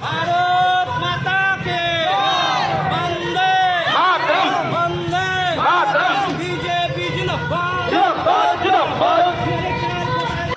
भारत माता के वंदे वंदे बीजेपी जिंदाबाद।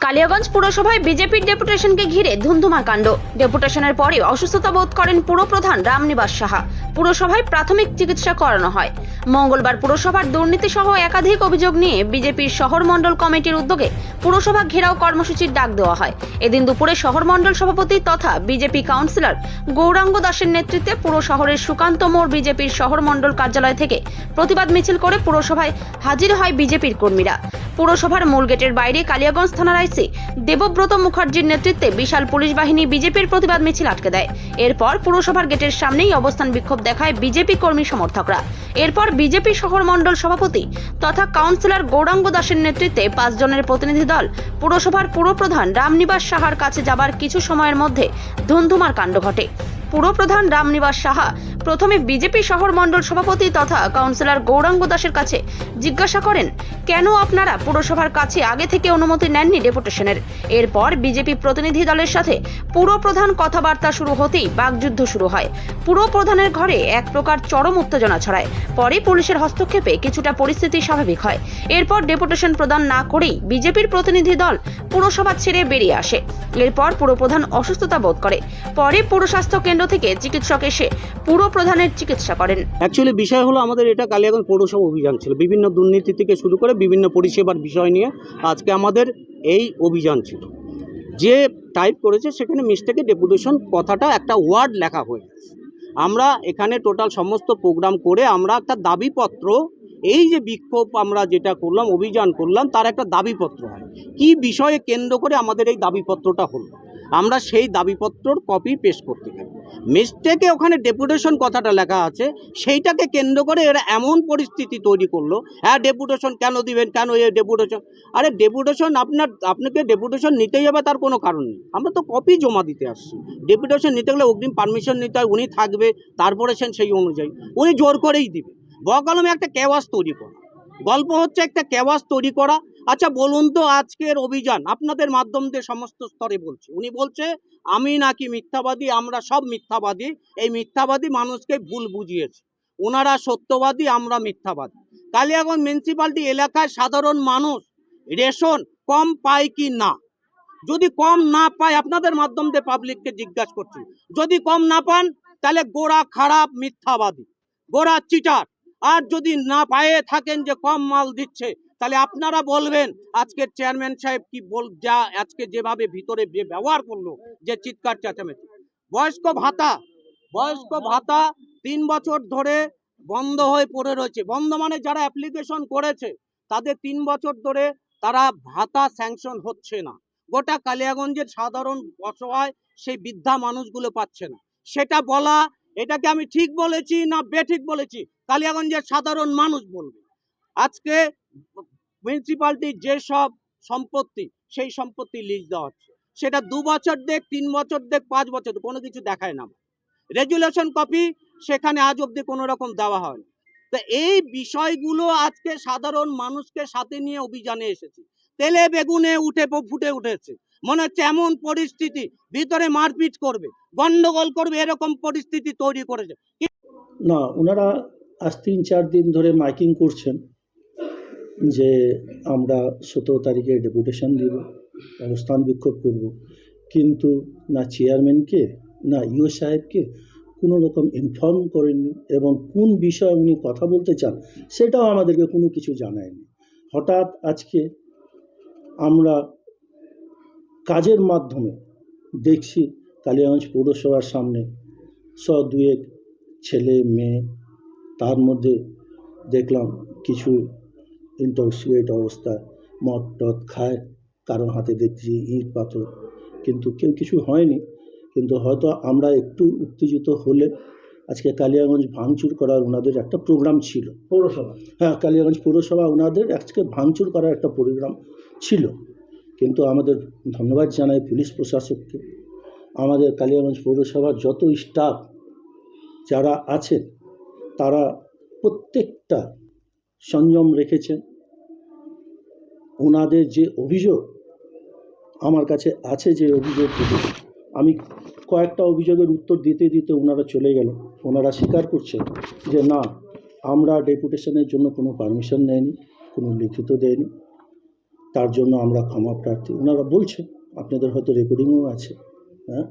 কালিয়াগঞ্জ পুরসভায় বিজেপির ডেপুটেশনকে ঘিরে ধুমধুমা কাণ্ড। ডেপুটেশনের পরে অসুস্থতা বোধ করেন পুরপ্রধান রামনিবাস সাহা। পুরসভায় প্রাথমিক চিকিৎসা করানো হয়। মঙ্গলবার পুরসভার দুর্নীতি সহ একাধিক অভিযোগ নিয়ে বিজেপির শহর মণ্ডল কমিটির উদ্যোগে পুরসভা ঘেরাও কর্মসূচির ডাক দেওয়া হয়। এদিন দুপুরে শহর মণ্ডল সভাপতি তথা বিজেপি কাউন্সিলর গৌরাঙ্গ দাসের নেতৃত্বে পুরো শহরের সুকান্ত মোড় বিজেপির শহর মণ্ডল কার্যালয় থেকে প্রতিবাদ মিছিল করে পুরসভায় হাজির হয় বিজেপির কর্মীরা। পুরসভার মূল গেটের বাইরে কালিয়াগঞ্জ থানার আইসি দেবব্রত মুখার্জির নেতৃত্বে বিশাল পুলিশ বাহিনী বিজেপির প্রতিবাদ মিছিল আটকে দেয়। এরপর পুরসভার গেটের সামনেই অবস্থান বিক্ষোভ দেখায় বিজেপি কর্মী সমর্থকরা। এরপর বিজেপি শহর মণ্ডল সভাপতি তথা কাউন্সিলর গৌরাঙ্গ দাসের নেতৃত্বে 5 জনের প্রতিনিধি দল পুরসভার পুরপ্রধান রামনিবাস সাহার কাছে যাবার কিছু সময়ের মধ্যে ধুমধুমার কাণ্ড ঘটে। পুরপ্রধান রামনিবাস সাহা প্রথমে বিজেপি শহর মণ্ডল সভাপতি তথা কাউন্সিলর গৌরাঙ্গ দাসের কাছে জিজ্ঞাসা করেন, কেন আপনারা পুরসভার কাছে আগে থেকে অনুমতি নেননি ডেপুটেশনের। এরপর বিজেপি প্রতিনিধি দলের সাথে পুরপ্রধান কথাবার্তা শুরু হতেই বাকযুদ্ধ শুরু হয়। পুরপ্রধানের ঘরে এক প্রকার চরম উত্তেজনা ছড়ায়। পরে পুলিশের হস্তক্ষেপে কিছুটা পরিস্থিতি স্বাভাবিক হয়। এরপর ডেপুটেশন প্রদান না করেই বিজেপির প্রতিনিধি দল পুরসভা ছেড়ে বেরিয়ে আসে। এরপর পুরপ্রধান অসুস্থতা বোধ করে। পরে পুরস্বাস্থ্য কেন্দ্র থেকে চিকিৎসক এসে পুরপ্রধানের চিকিৎসা করেন। অ্যাকচুয়ালি বিষয় হলো আমাদের এটা কালিয়াগঞ্জ পৌরসভা অভিযান ছিল, বিভিন্ন দুর্নীতি থেকে শুরু করে বিভিন্ন পরিষেবার বিষয় নিয়ে আজকে আমাদের এই অভিযান ছিল। যে টাইপ করেছে সেখানে মিস্টেকে ডেপুটেশন কথাটা একটা ওয়ার্ড লেখা হয়ে গেছে। আমরা এখানে টোটাল সমস্ত প্রোগ্রাম করে আমরা একটা দাবিপত্র, এই যে বিক্ষোভ আমরা যেটা করলাম, অভিযান করলাম, তার একটা দাবিপত্র হয়। কি বিষয়ে কেন্দ্র করে আমাদের এই দাবিপত্রটা হলো, আমরা সেই দাবিপত্রর কপি পেশ করতে গেলাম। মিস্টেকে ওখানে ডেপুটেশন কথাটা লেখা আছে, সেইটাকে কেন্দ্র করে এরা এমন পরিস্থিতি তৈরি করলো, হ্যাঁ ডেপুটেশন কেন দিবেন, কেন এই ডেপুটেশন। আরে ডেপুটেশন আপনাকে ডেপুটেশন নিতেই হবে, তার কোনো কারণ নেই। আমরা তো কপি জমা দিতে আসছি। ডেপুটেশন নিতে গেলে অগ্রিম পারমিশন নিতে হয়, উনি থাকবে, তারপরে সেই অনুযায়ী উনি জোর করেই দিবে। বকলমে একটা কেওয়াস তৈরি করা, গল্প হচ্ছে একটা কেওয়াস তৈরি করা। আচ্ছা বলুন তো, আজকের অভিযান আপনাদের মাধ্যম দিয়ে সমস্ত স্তরে বলছে, উনি বলছে আমি নাকি মিথ্যাবাদী, আমরা সব মিথ্যাবাদী, এই মিথ্যাবাদী মানুষকে ভুল বুঝিয়েছে, ওনারা সত্যবাদী, আমরা মিথ্যাবাদী। কালিয়াগঞ্জ মিউনিসিপ্যালিটি এলাকায় সাধারণ মানুষ রেশন কম পায় কি না? যদি কম না পায়, আপনাদের মাধ্যম দিয়ে পাবলিককে জিজ্ঞাসা করছি, যদি কম না পান তাহলে গোড়া খারাপ মিথ্যাবাদী, গোড়া চিটার। আর যদি না পায়ে থাকেন যে কম মাল দিচ্ছে, তাহলে আপনারা বলবেন আজকের চেয়ারম্যান সাহেব কি যা আজকে যেভাবে ভিতরে ব্যবহার করলো, যে চিৎকার চেঁচামেচি। বয়স্ক ভাতা 3 বছর ধরে বন্ধ হয়ে পড়ে রয়েছে। বন্ধ মানে যারা অ্যাপ্লিকেশন করেছে তাদের 3 বছর ধরে তারা ভাতা স্যাংশন হচ্ছে না। গোটা কালিয়াগঞ্জের সাধারণ অসহায় সেই বৃদ্ধা মানুষগুলো পাচ্ছে না। সেটা বলা, এটাকে আমি ঠিক বলেছি না বেঠিক বলেছি, কালিয়াগঞ্জের সাধারণ মানুষ বলবে। আজকে মিউনিসিপ্যালিটির যেসব সম্পত্তি, সেই সম্পত্তি লিজ দেওয়া হচ্ছে, সেটা 2 বছর দেখ, 3 বছর দেখ, 5 বছর, কোনো কিছু দেখায় না। রেজুলেশন কপি সেখানে আজ অব্দি কোনো রকম দেওয়া হয়। তো এই বিষয়গুলো আজকে সাধারণ মানুষকে সাথে নিয়ে অভিযানে এসেছি। তেলে বেগুনে ফুটে উঠেছে, মনে হচ্ছে এমন পরিস্থিতি, ভিতরে মারপিট করবে, গন্ডগোল করবে, এরকম পরিস্থিতি তৈরি করেছে। না, ওনারা আজ 3-4 দিন ধরে মাইকিং করছেন যে আমরা 17 তারিখে ডেপুটেশন দিব, অবস্থান বিক্ষোভ করব, কিন্তু না চেয়ারম্যানকে না ইও সাহেবকে কোনো রকম ইনফর্ম করেননি, এবং কোন বিষয়ে উনি কথা বলতে চান সেটাও আমাদেরকে কোনো কিছু জানায়নি। হঠাৎ আজকে আমরা কাজের মাধ্যমে দেখছি কালিয়াগঞ্জ পৌরসভার সামনে 100-2 ছেলে মেয়ে, তার মধ্যে দেখলাম কিছু ইনটক্সিকেট অবস্থা, মদ টদ খায়, কারো হাতে দেখছি ইট পাথর, কিন্তু কেউ কিছু হয়নি। কিন্তু হয়তো আমরা একটু উত্তেজিত হলে আজকে কালিয়াগঞ্জ ভাঙচুর করার ওনাদের একটা প্রোগ্রাম ছিল। পৌরসভা, হ্যাঁ, কালিয়াগঞ্জ পৌরসভা ওনাদের আজকে ভাঙচুর করার একটা প্রোগ্রাম ছিল। কিন্তু আমাদের ধন্যবাদ জানাই পুলিশ প্রশাসককে, আমাদের কালিয়াগঞ্জ পৌরসভার যত স্টাফ যারা আছেন তারা প্রত্যেকটা সংযম রেখেছেন। ওনাদের যে অভিযোগ আমার কাছে আছে যে অভিযোগগুলো, আমি কয়েকটা অভিযোগের উত্তর দিতে দিতে ওনারা চলে গেল। ওনারা স্বীকার করছে যে না, আমরা ডেপুটেশনের জন্য কোনো পারমিশন নেয়নি, কোনো লিখিত দেয়নি, তার জন্য আমরা ক্ষমা প্রার্থী। ওনারা বলছে, আপনাদের হয়তো রেকর্ডিংও আছে। হ্যাঁ,